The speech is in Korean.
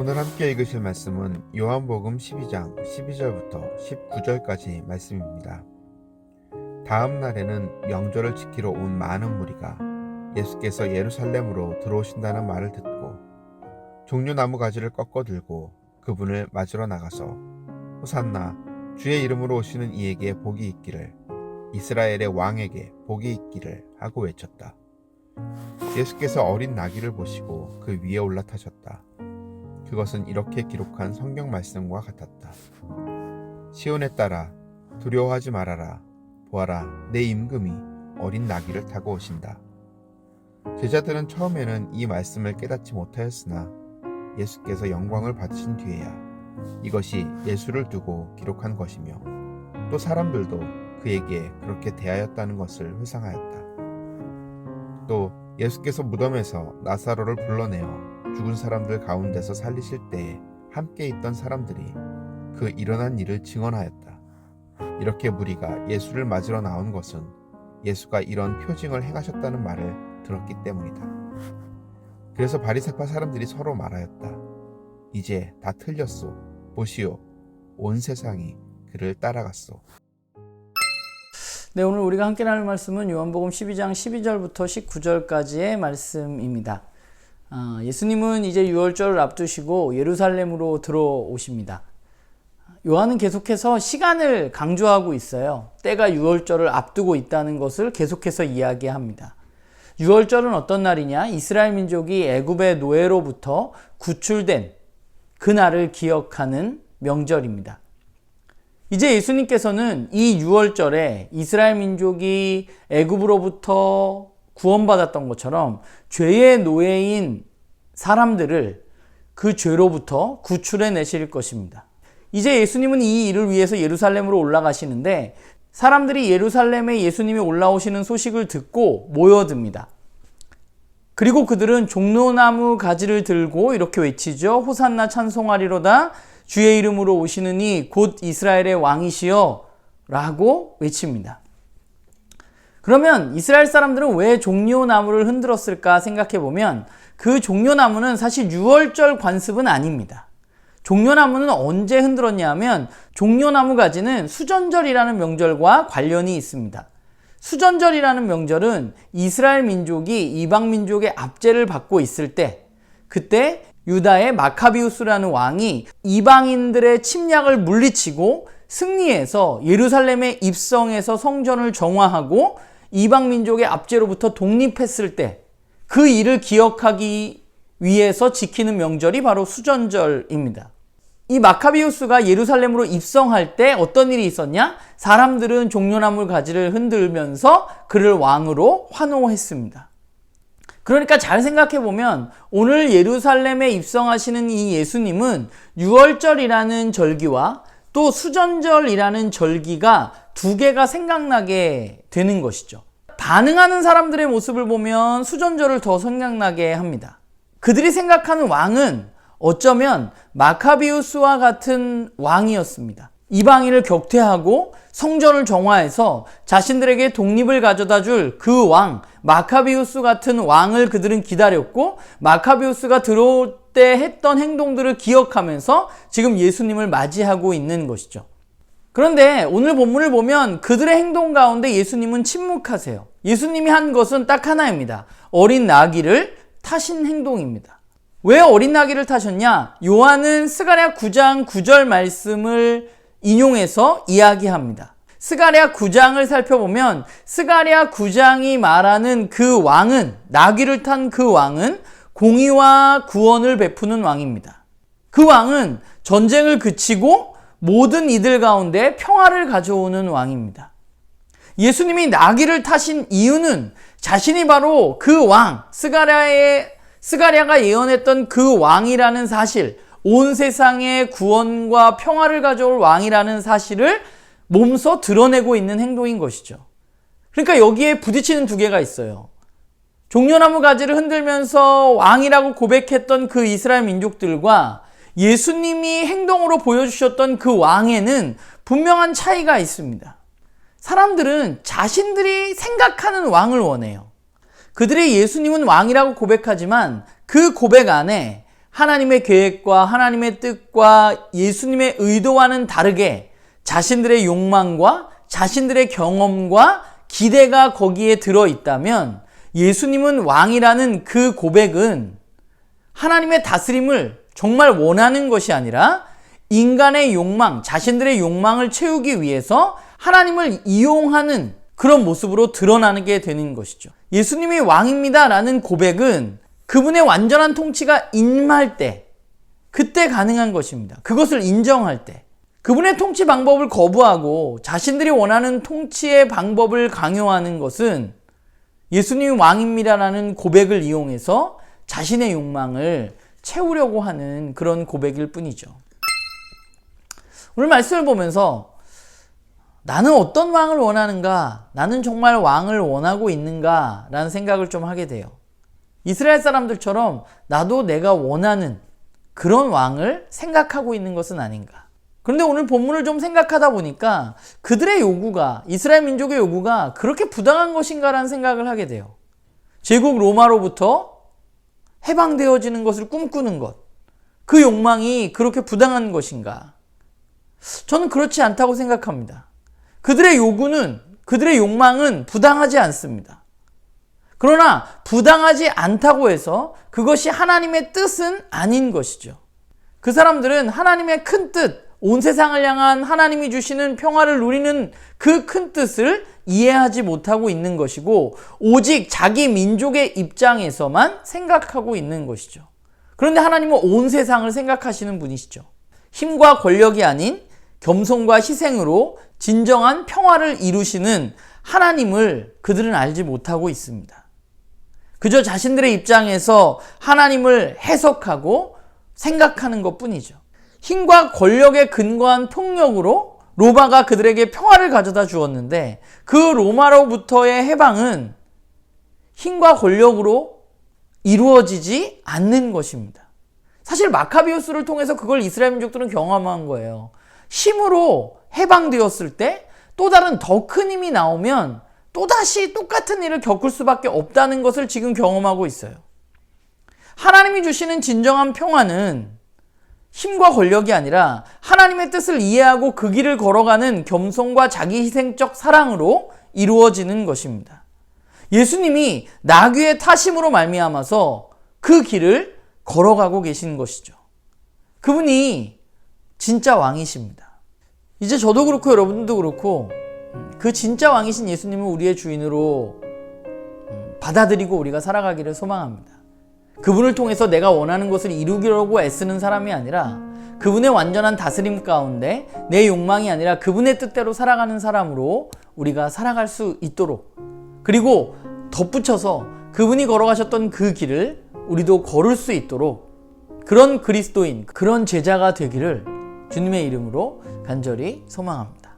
오늘 함께 읽으실 말씀은 요한복음 12장 12절부터 19절까지 말씀입니다. 다음 날에는 명절을 지키러 온 많은 무리가 예수께서 예루살렘으로 들어오신다는 말을 듣고 종려나무 가지를 꺾어 들고 그분을 맞으러 나가서 호산나 주의 이름으로 오시는 이에게 복이 있기를, 이스라엘의 왕에게 복이 있기를 하고 외쳤다. 예수께서 어린 나귀를 보시고 그 위에 올라타셨다. 그것은 이렇게 기록한 성경 말씀과 같았다. 시온에 따라 두려워하지 말아라. 보아라, 내 임금이 어린 나귀를 타고 오신다. 제자들은 처음에는 이 말씀을 깨닫지 못하였으나 예수께서 영광을 받으신 뒤에야 이것이 예수를 두고 기록한 것이며 또 사람들도 그에게 그렇게 대하였다는 것을 회상하였다. 또 예수께서 무덤에서 나사로를 불러내어 죽은 사람들 가운데서 살리실 때에 함께 있던 사람들이 그 일어난 일을 증언하였다. 이렇게 무리가 예수를 맞으러 나온 것은 예수가 이런 표징을 행하셨다는 말을 들었기 때문이다. 그래서 바리새파 사람들이 서로 말하였다. 이제 다 틀렸소. 보시오, 온 세상이 그를 따라갔소. 네, 오늘 우리가 함께 나눌 말씀은 요한복음 12장 12절부터 19절까지의 말씀입니다. 예수님은 이제 유월절을 앞두시고 예루살렘으로 들어오십니다. 요한은 계속해서 시간을 강조하고 있어요. 때가 유월절을 앞두고 있다는 것을 계속해서 이야기합니다. 유월절은 어떤 날이냐? 이스라엘 민족이 애굽의 노예로부터 구출된 그날을 기억하는 명절입니다. 이제 예수님께서는 이 유월절에 이스라엘 민족이 애굽으로부터 구원받았던 것처럼 죄의 노예인 사람들을 그 죄로부터 구출해 내실 것입니다. 이제 예수님은 이 일을 위해서 예루살렘으로 올라가시는데 사람들이 예루살렘에 예수님이 올라오시는 소식을 듣고 모여듭니다. 그리고 그들은 종려나무 가지를 들고 이렇게 외치죠. 호산나 찬송하리로다. 주의 이름으로 오시는 이 곧 이스라엘의 왕이시여 라고 외칩니다. 그러면 이스라엘 사람들은 왜 종려나무를 흔들었을까 생각해 보면 그 종려나무는 사실 유월절 관습은 아닙니다. 종려나무는 언제 흔들었냐 하면 종려나무 가지는 수전절이라는 명절과 관련이 있습니다. 수전절이라는 명절은 이스라엘 민족이 이방 민족의 압제를 받고 있을 때, 그때 유다의 마카비우스라는 왕이 이방인들의 침략을 물리치고 승리해서 예루살렘에 입성해서 성전을 정화하고 이방 민족의 압제로부터 독립했을 때 그 일을 기억하기 위해서 지키는 명절이 바로 수전절입니다. 이 마카비우스가 예루살렘으로 입성할 때 어떤 일이 있었냐? 사람들은 종려나무 가지를 흔들면서 그를 왕으로 환호했습니다. 그러니까 잘 생각해 보면 오늘 예루살렘에 입성하시는 이 예수님은 유월절이라는 절기와 또 수전절이라는 절기가 두 개가 생각나게 되는 것이죠. 반응하는 사람들의 모습을 보면 수전절을 더 생각나게 합니다. 그들이 생각하는 왕은 어쩌면 마카비우스와 같은 왕이었습니다. 이방인을 격퇴하고 성전을 정화해서 자신들에게 독립을 가져다 줄 그 왕, 마카비우스 같은 왕을 그들은 기다렸고 마카비우스가 들어올 때 했던 행동들을 기억하면서 지금 예수님을 맞이하고 있는 것이죠. 그런데 오늘 본문을 보면 그들의 행동 가운데 예수님은 침묵하세요. 예수님이 한 것은 딱 하나입니다. 어린 나귀를 타신 행동입니다. 왜 어린 나귀를 타셨냐? 요한은 스가랴 9장 9절 말씀을 인용해서 이야기합니다. 스가랴 9장을 살펴보면 스가랴 9장이 말하는 그 왕은, 나귀를 탄 그 왕은 공의와 구원을 베푸는 왕입니다. 그 왕은 전쟁을 그치고 모든 이들 가운데 평화를 가져오는 왕입니다. 예수님이 나귀를 타신 이유는 자신이 바로 그 왕, 스가랴가 예언했던 그 왕이라는 사실, 온 세상의 구원과 평화를 가져올 왕이라는 사실을 몸소 드러내고 있는 행동인 것이죠. 그러니까 여기에 부딪히는 두 개가 있어요. 종려나무 가지를 흔들면서 왕이라고 고백했던 그 이스라엘 민족들과 예수님이 행동으로 보여주셨던 그 왕에는 분명한 차이가 있습니다. 사람들은 자신들이 생각하는 왕을 원해요. 그들이 예수님은 왕이라고 고백하지만 그 고백 안에 하나님의 계획과 하나님의 뜻과 예수님의 의도와는 다르게 자신들의 욕망과 자신들의 경험과 기대가 거기에 들어있다면 예수님은 왕이라는 그 고백은 하나님의 다스림을 정말 원하는 것이 아니라 인간의 욕망, 자신들의 욕망을 채우기 위해서 하나님을 이용하는 그런 모습으로 드러나게 되는 것이죠. 예수님이 왕입니다 라는 고백은 그분의 완전한 통치가 임할 때, 그때 가능한 것입니다. 그것을 인정할 때. 그분의 통치 방법을 거부하고 자신들이 원하는 통치의 방법을 강요하는 것은 예수님이 왕입니다라는 고백을 이용해서 자신의 욕망을 채우려고 하는 그런 고백일 뿐이죠. 오늘 말씀을 보면서 나는 어떤 왕을 원하는가? 나는 정말 왕을 원하고 있는가? 라는 생각을 좀 하게 돼요. 이스라엘 사람들처럼 나도 내가 원하는 그런 왕을 생각하고 있는 것은 아닌가? 그런데 오늘 본문을 좀 생각하다 보니까 그들의 요구가, 이스라엘 민족의 요구가 그렇게 부당한 것인가라는 생각을 하게 돼요. 제국 로마로부터 해방되어지는 것을 꿈꾸는 것, 그 욕망이 그렇게 부당한 것인가? 저는 그렇지 않다고 생각합니다. 그들의 요구는, 그들의 욕망은 부당하지 않습니다. 그러나 부당하지 않다고 해서 그것이 하나님의 뜻은 아닌 것이죠. 그 사람들은 하나님의 큰 뜻, 온 세상을 향한 하나님이 주시는 평화를 누리는 그 큰 뜻을 이해하지 못하고 있는 것이고 오직 자기 민족의 입장에서만 생각하고 있는 것이죠. 그런데 하나님은 온 세상을 생각하시는 분이시죠. 힘과 권력이 아닌 겸손과 희생으로 진정한 평화를 이루시는 하나님을 그들은 알지 못하고 있습니다. 그저 자신들의 입장에서 하나님을 해석하고 생각하는 것뿐이죠. 힘과 권력에 근거한 폭력으로 로마가 그들에게 평화를 가져다 주었는데 그 로마로부터의 해방은 힘과 권력으로 이루어지지 않는 것입니다. 사실 마카비우스를 통해서 그걸 이스라엘 민족들은 경험한 거예요. 힘으로 해방되었을 때 또 다른 더 큰 힘이 나오면 또다시 똑같은 일을 겪을 수밖에 없다는 것을 지금 경험하고 있어요. 하나님이 주시는 진정한 평화는 힘과 권력이 아니라 하나님의 뜻을 이해하고 그 길을 걸어가는 겸손과 자기 희생적 사랑으로 이루어지는 것입니다. 예수님이 나귀의 타심으로 말미암아서 그 길을 걸어가고 계신 것이죠. 그분이 진짜 왕이십니다. 이제 저도 그렇고 여러분도 그렇고 그 진짜 왕이신 예수님을 우리의 주인으로 받아들이고 우리가 살아가기를 소망합니다. 그분을 통해서 내가 원하는 것을 이루려고 애쓰는 사람이 아니라 그분의 완전한 다스림 가운데 내 욕망이 아니라 그분의 뜻대로 살아가는 사람으로 우리가 살아갈 수 있도록, 그리고 덧붙여서 그분이 걸어가셨던 그 길을 우리도 걸을 수 있도록 그런 그리스도인, 그런 제자가 되기를 주님의 이름으로 간절히 소망합니다.